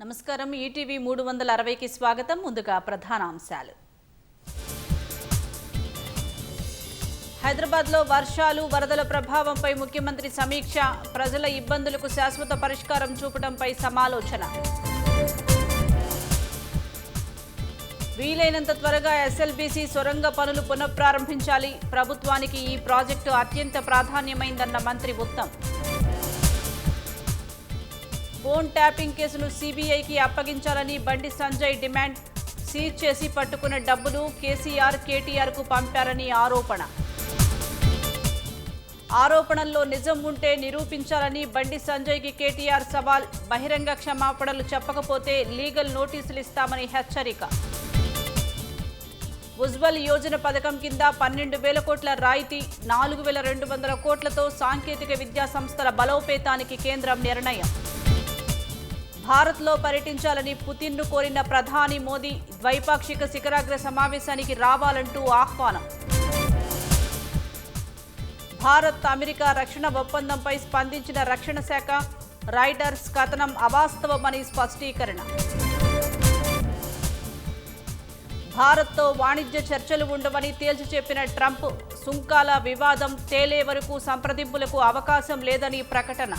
నమస్కారం ఈటీవీ 360కి స్వాగతం. ముందుగా ప్రధాన అంశాలు. హైదరాబాద్లో వర్షాలు వరదల ప్రభావంపై ముఖ్యమంత్రి సమీక్ష. ప్రజల ఇబ్బందులకు శాశ్వత పరిష్కారం చూపడంపై సమాలోచన. వీలైనంత త్వరగా ఎస్ఎల్బీసీ సొరంగ పనులు పునఃప్రారంభించాలి. ప్రభుత్వానికి ఈ ప్రాజెక్టు అత్యంత ప్రాధాన్యమైందన్న మంత్రి ఉత్తమ్. ఫోన్ ట్యాపింగ్ కేసును సీబీఐకి అప్పగించాలని బండి సంజయ్ డిమాండ్. సీజ్ చేసి పట్టుకున్న డబ్బును కేసీఆర్, కేటీఆర్కు పంపారని ఆరోపణ. ఆరోపణల్లో నిజం ఉంటే నిరూపించాలని బండి సంజయ్కి కేటీఆర్ సవాల్. బహిరంగ క్షమాపణలు చెప్పకపోతే లీగల్ నోటీసులు ఇస్తామని హెచ్చరిక. ఉజ్వల్ యోజన పథకం కింద 12,000 కోట్ల రాయితీ, 4,200 కోట్లతో సాంకేతిక విద్యా సంస్థల బలోపేతానికి కేంద్రం నిర్ణయం. భారత్లో పర్యటించాలని పుతిన్ను కోరిన ప్రధాని మోదీ. ద్వైపాక్షిక శిఖరాగ్ర సమావేశానికి రావాలంటూ ఆహ్వానం. భారత్ అమెరికా రక్షణ ఒప్పందంపై స్పందించిన రక్షణ శాఖ. రైడర్స్ కథనం అవాస్తవమని స్పష్టీకరణ. భారత్తో వాణిజ్య చర్చలు ఉండవని తేల్చి చెప్పిన ట్రంప్. సుంకాల వివాదం తేలే వరకు సంప్రదింపులకు అవకాశం లేదని ప్రకటన.